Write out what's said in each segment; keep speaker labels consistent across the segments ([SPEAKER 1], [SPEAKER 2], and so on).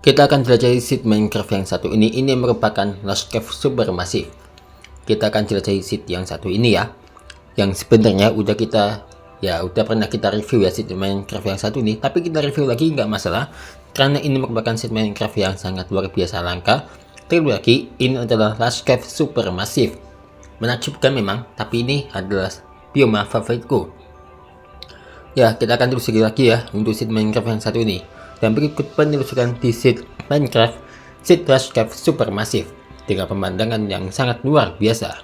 [SPEAKER 1] Kita akan jelajahi seed Minecraft yang satu ini. Ini merupakan Lost Cave Supermassive. Kita akan jelajahi seed yang satu ini ya. Yang sebenarnya udah pernah kita review ya seed Minecraft yang satu ini. Tapi kita review lagi nggak masalah. Karena ini merupakan seed Minecraft yang sangat luar biasa langka. Terlebih lagi, ini adalah Lost Cave Supermassive. Menakjubkan memang, tapi ini adalah bioma favoritku. Ya, kita akan terus lagi ya untuk seed Minecraft yang satu ini. Dan berikut penelusuran di seed Minecraft seed Lost Cave Supermassive dengan pemandangan yang sangat luar biasa.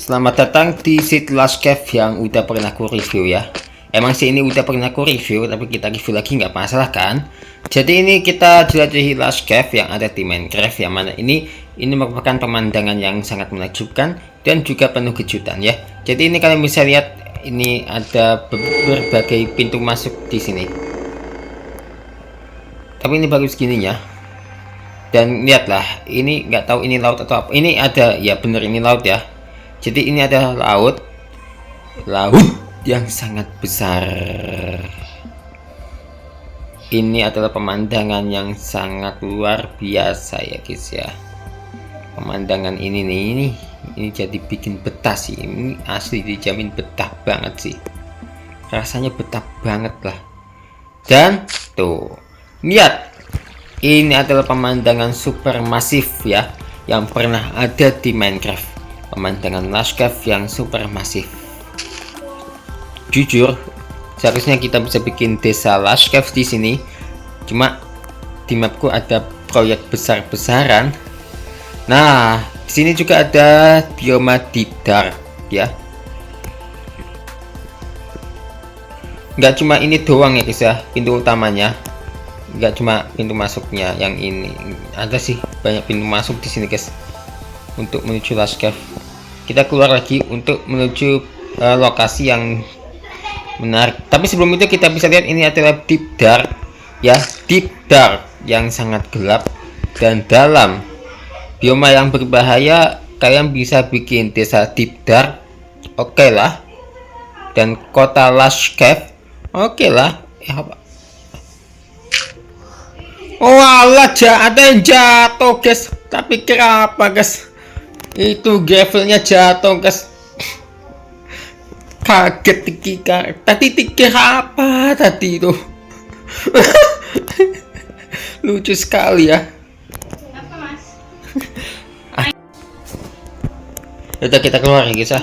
[SPEAKER 1] Selamat datang di seed Lost Cave yang udah pernah aku review ya. Emang sih ini udah pernah aku review, tapi kita review lagi nggak masalah kan. Jadi ini kita jelajahi Lost Cave yang ada di Minecraft, yang mana ini merupakan pemandangan yang sangat menakjubkan dan juga penuh kejutan ya. Jadi ini kalian bisa lihat, ini ada berbagai pintu masuk di sini. Tapi ini baru segininya. Dan lihatlah, ini nggak tahu ini laut atau apa. Ini ada, ya bener ini laut ya. Jadi ini ada laut yang sangat besar. Ini adalah pemandangan yang sangat luar biasa ya guys ya. Pemandangan ini nih, ini jadi bikin betah sih. Ini asli dijamin betah banget sih. Rasanya betah banget lah. Dan tuh, lihat, ini adalah pemandangan supermasif ya, yang pernah ada di Minecraft. Pemandangan Lost Cave yang supermasif. Jujur, seharusnya kita bisa bikin desa Lost Cave di sini. Cuma di mapku ada proyek besar-besaran. Nah, di sini juga ada bioma Deep Dark ya. Nggak cuma ini doang ya guys ya, pintu utamanya. Nggak cuma pintu masuknya yang ini. Ada sih banyak pintu masuk di sini guys. Untuk menuju Lost Cave. Kita keluar lagi untuk menuju lokasi yang menarik. Tapi sebelum itu kita bisa lihat ini adalah Deep Dark ya, Deep Dark yang sangat gelap dan dalam. Bioma yang berbahaya, kalian bisa bikin desa Deep Dark, oke lah. Dan kota Lost Cave, oke lah. Oh Allah, ada yang jatuh guys. Tapi kira apa guys? Itu gravelnya jatuh guys. Kaget tikir. Tadi tikir apa tadi itu? Lucu sekali ya.
[SPEAKER 2] Apa mas?
[SPEAKER 1] Udah kita keluar ya guys ya.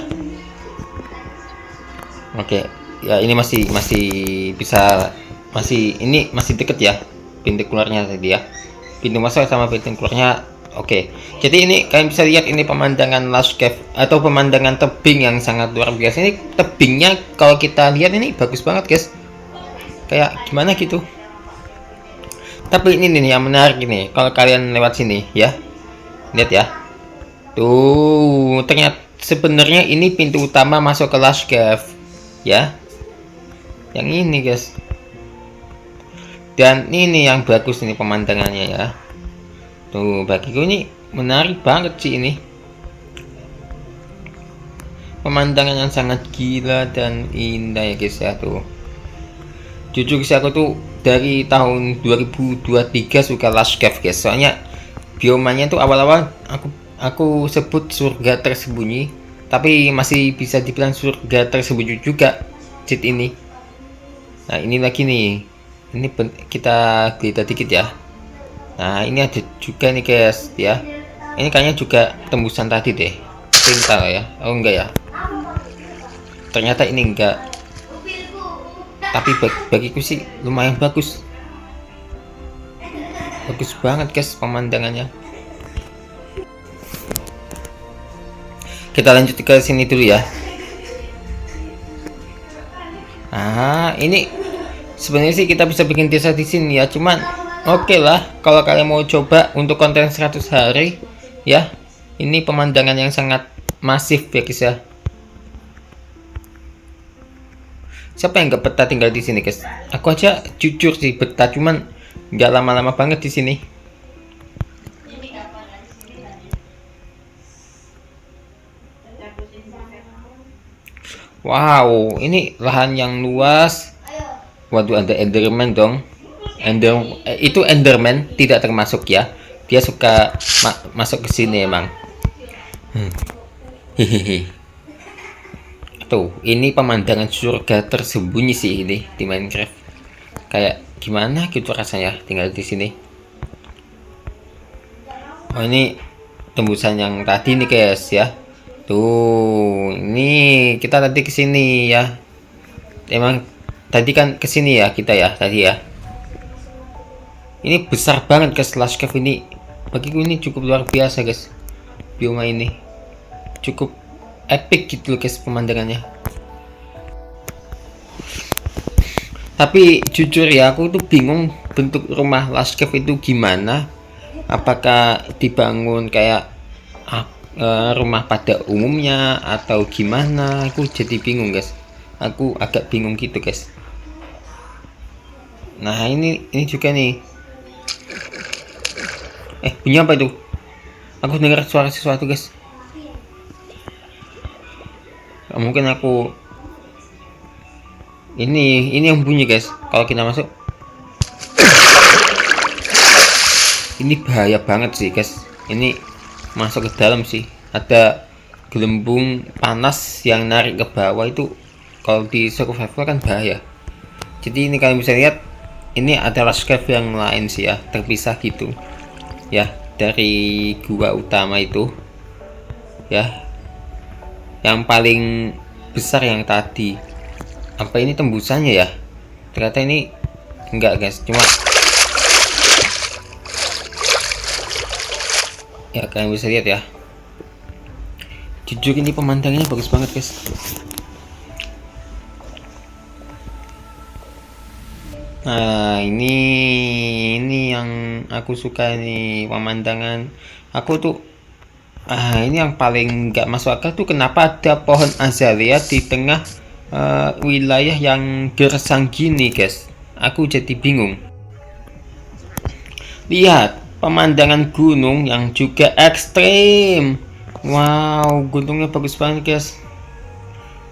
[SPEAKER 1] Oke, ya ini masih bisa, ini masih deket ya pintu keluarnya tadi ya. Pintu masuk sama pintu keluarnya. Oke, jadi ini kalian bisa lihat ini pemandangan Lost Cave atau pemandangan tebing yang sangat luar biasa. Ini tebingnya kalau kita lihat ini bagus banget guys, kayak gimana gitu. Tapi ini nih yang menarik ini, kalau kalian lewat sini ya, lihat ya, tuh ternyata sebenarnya ini pintu utama masuk ke Lost Cave ya, yang ini guys. Dan ini yang bagus ini pemandangannya ya. Tuh bagiku ini menarik banget sih ini. Pemandangan yang sangat gila dan indah ya guys ya tuh. Jujur sih aku tuh dari tahun 2023 suka Lost Cave guys. Soalnya biomanya tuh awal-awal aku sebut surga tersembunyi, tapi masih bisa dibilang surga tersembunyi juga cheat ini. Nah ini lagi nih, ini kita geliat dikit ya. Nah ini ada juga nih guys ya, ini kayaknya juga tembusan tadi deh, pintar ya. Oh enggak ya, ternyata ini enggak, tapi bagiku sih lumayan bagus banget guys pemandangannya. Kita lanjut ke sini dulu ya. Nah ini sebenarnya sih kita bisa bikin desa di sini ya, cuman oke lah, kalau kalian mau coba untuk konten 100 hari ya, ini pemandangan yang sangat masif ya guys ya. Siapa yang gak betah tinggal di sini guys? Aku aja jujur sih betah, cuman nggak lama-lama banget di sini. Wow, ini lahan yang luas. Waduh, ada Enderman dong. Itu Enderman tidak termasuk ya. Dia suka masuk ke sini emang. Hehehe. Tuh, ini pemandangan surga tersembunyi sih ini di Minecraft. Kayak gimana gitu rasanya tinggal di sini. Oh, ini tembusan yang tadi nih guys ya. Tuh, ini kita tadi ke sini ya. Emang tadi kan ke sini ya kita ya tadi ya. Ini besar banget guys, Last Cave ini. Bagiku ini cukup luar biasa guys. Bioma ini cukup epic gitu loh guys pemandangannya. Tapi jujur ya, aku tuh bingung bentuk rumah Last Cave itu gimana. Apakah dibangun kayak rumah pada umumnya atau gimana? Aku jadi bingung guys. Aku agak bingung gitu guys. Nah ini juga nih. Bunyi apa itu? Aku dengar suara sesuatu guys. Mungkin aku ini yang bunyi guys. Kalau kita masuk, ini bahaya banget sih guys. Ini masuk ke dalam sih. Ada gelembung panas yang narik ke bawah itu. Kalau di survival kan bahaya. Jadi ini kalian bisa lihat, ini adalah cave yang lain sih ya, terpisah gitu ya dari gua utama itu ya, yang paling besar yang tadi. Apa ini tembusannya ya? Ternyata ini enggak guys, cuma ya kalian bisa lihat ya. Jujur ini pemandangannya bagus banget guys. Nah ini yang aku suka nih pemandangan. Aku tuh ini yang paling nggak masuk akal tuh, kenapa ada pohon azalea di tengah wilayah yang gersang gini guys. Aku jadi bingung. Lihat pemandangan gunung yang juga ekstrim. Wow, gunungnya bagus banget guys.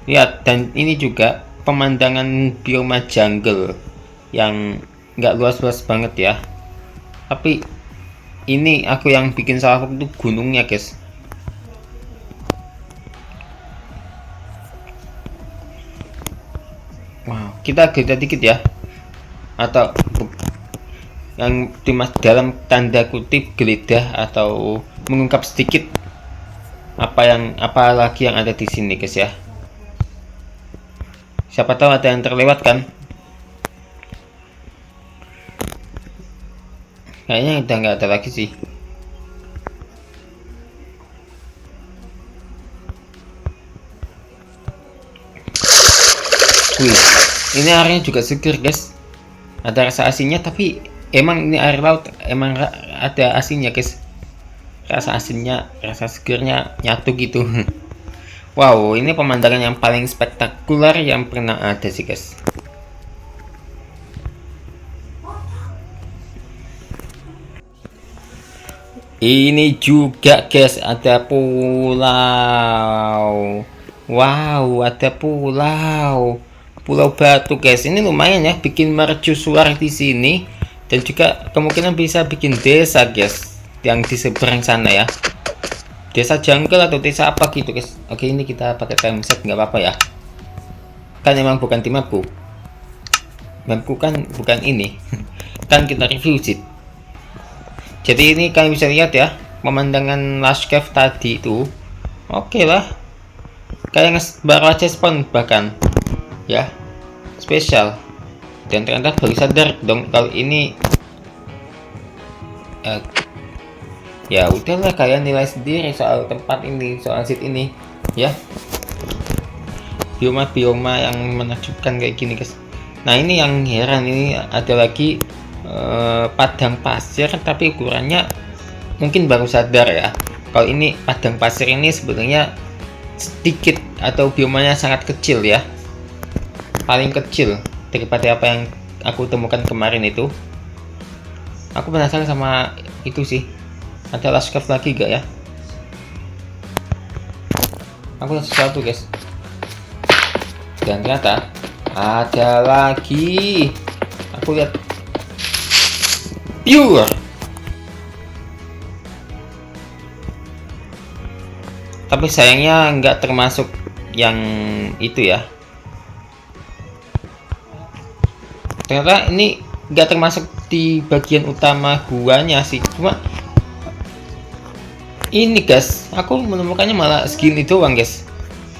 [SPEAKER 1] Lihat, dan ini juga pemandangan bioma jungle yang nggak luas-luas banget ya, tapi ini aku yang bikin salah itu gunungnya guys. Wow, kita gede dikit ya, atau yang dalam tanda kutip geledah atau mengungkap sedikit apa lagi yang ada di sini guys ya. Siapa tahu ada yang terlewat kan. Kayaknya udah nggak ada lagi sih. Wih, ini airnya juga seger guys. Ada rasa asinnya, tapi emang ini air laut, emang ada asinnya guys. Rasa asinnya, rasa segernya nyatu gitu. Wow, ini pemandangan yang paling spektakuler yang pernah ada sih guys. Ini juga guys ada pulau. Wow, ada pulau batu guys. Ini lumayan ya, bikin mercusuar di sini, dan juga kemungkinan bisa bikin desa guys yang di seberang sana ya. Desa jungle atau desa apa gitu guys. Oke, ini kita pakai time set nggak apa-apa ya. Kan emang bukan tim aku. Mapku kan bukan ini. Kan kita review sih. Jadi ini kalian bisa lihat ya, pemandangan Last Cave tadi itu oke lah, kayak baru aja spawn bahkan ya, spesial. Dan ternyata baru sadar dong kalau ini ya udahlah, kalian nilai sendiri soal tempat ini, soal seat ini ya. Bioma yang menakjubkan kayak gini guys. Nah ini yang heran, ini ada lagi padang pasir, tapi ukurannya mungkin baru sadar ya kalau ini padang pasir ini sebenarnya sedikit atau biomanya sangat kecil ya, paling kecil daripada apa yang aku temukan kemarin itu. Aku penasaran sama itu sih, ada Last Cave lagi gak ya? Aku sesuatu guys. Dan ternyata ada lagi. Aku lihat pure. Tapi sayangnya nggak termasuk yang itu ya. Ternyata ini nggak termasuk di bagian utama guanya sih. Cuma ini guys, aku menemukannya malah segini doang guys.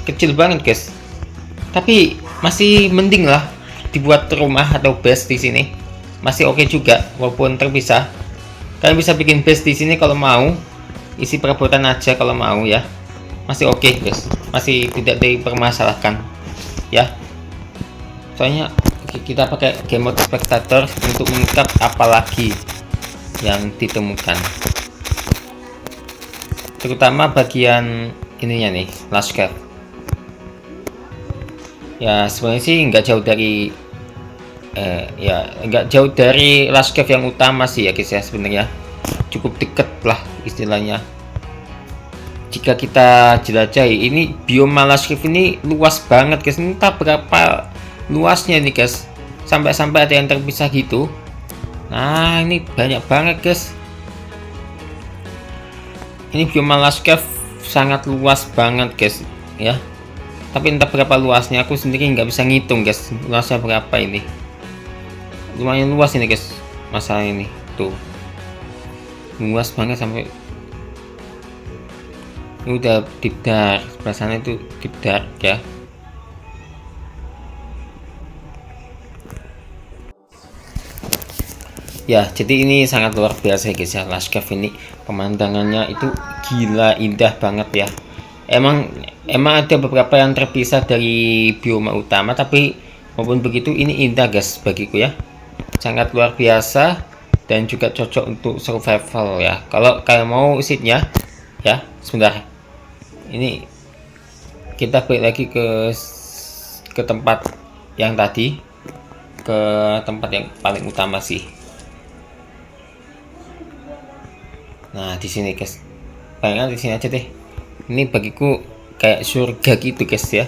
[SPEAKER 1] Kecil banget guys. Tapi masih mending lah dibuat rumah atau base di sini. Masih oke juga walaupun terpisah. Kalian bisa bikin base di sini kalau mau. Isi perabotan aja kalau mau ya. Masih oke guys. Masih tidak dipermasalahkan ya. Soalnya kita pakai game mode spectator untuk mengungkap apalagi yang ditemukan. Terutama bagian ininya nih, last cave. Ya sebenarnya sih nggak jauh dari nggak jauh dari last cave yang utama sih ya guys ya, sebenarnya cukup deket lah istilahnya. Jika kita jelajahi ini bioma last cave ini luas banget guys. Entah berapa luasnya nih guys, sampai ada yang terpisah gitu. Nah ini banyak banget guys. Ini bioma last cave sangat luas banget guys ya. Tapi entah berapa luasnya, aku sendiri nggak bisa ngitung guys luasnya berapa ini. Lumayan luas ini guys masalah ini tuh, luas banget sampai ini udah deep dark. Sebelah sana itu deep dark ya. Ya, jadi ini sangat luar biasa guys ya, last cave ini pemandangannya itu gila indah banget ya. Emang ada beberapa yang terpisah dari bioma utama, tapi maupun begitu ini indah guys bagiku ya. Sangat luar biasa dan juga cocok untuk survival ya. Kalau kalian mau seatnya ya, sebentar. Ini kita balik lagi ke tempat yang tadi, ke tempat yang paling utama sih. Nah di sini guys, bayangkan di sini aja deh. Ini bagiku kayak surga gitu guys ya,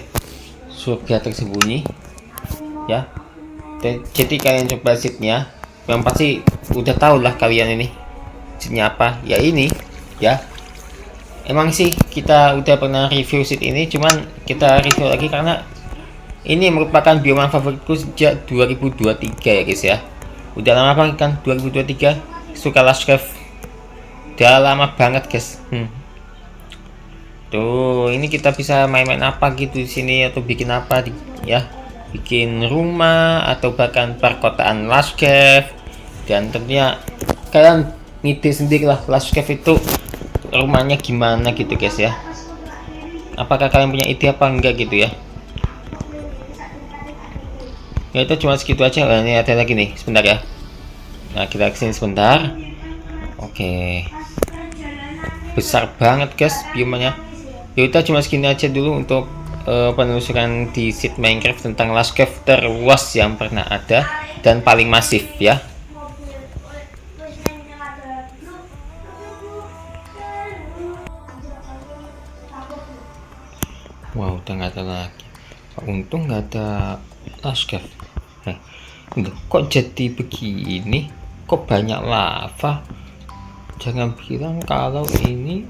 [SPEAKER 1] surga tersembunyi ya. Jadi kalian coba seatnya, yang pasti udah tahu lah kalian ini seatnya apa ya. Ini ya, emang sih kita udah pernah review seat ini, cuman kita review lagi karena ini merupakan bioma favoritku sejak 2023 ya guys ya. Udah lama banget kan 2023 suka last cave, udah lama banget guys. Tuh ini kita bisa main-main apa gitu di sini, atau bikin apa ya, bikin rumah atau bahkan perkotaan last cave. Dan tentunya kalian ngide sendiri lah last cave itu rumahnya gimana gitu guys ya. Apakah kalian punya ide apa enggak gitu ya. Ya itu cuma segitu aja. Ini ada lagi nih, sebentar ya. Nah kita kesini sebentar. Oke, besar banget guys biomanya. Ya udah cuma segini aja dulu untuk penelusuran di seed Minecraft tentang last cave terluas yang pernah ada dan paling masif ya. Wow, udah nggak ada lagi. Untung nggak ada last cave. Kok jadi begini? Kok banyak lava? Jangan bilang kalau ini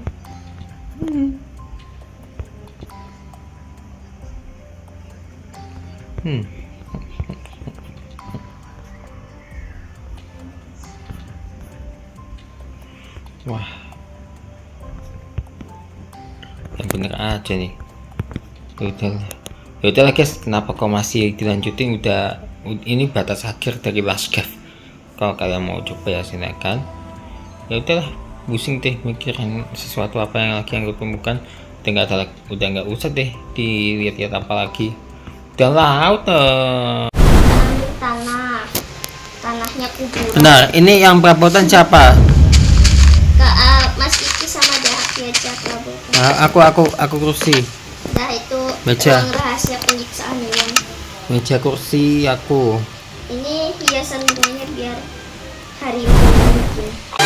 [SPEAKER 1] wah, yang bener aja nih. Yaudahlah guys, kenapa kok masih dilanjutin? Udah ini batas akhir dari last cave. Kalau kalian mau coba ya silakan. Ya udahlah, pusing deh mikirin sesuatu apa yang lagi yang gue temukan. Udah nggak usah deh dilihat-lihat apa lagi. Udah laut
[SPEAKER 2] tanahnya kuburan.
[SPEAKER 1] Benar, ini yang perabotan siapa?
[SPEAKER 2] Mas Kiki sama Dahaki aja perabotan.
[SPEAKER 1] Aku kursi.
[SPEAKER 2] Nah itu
[SPEAKER 1] Meja.
[SPEAKER 2] ruang rahasia penyiksaan ya.
[SPEAKER 1] Meja kursi aku.
[SPEAKER 2] Ini hiasan bunganya biar harimau mungkin.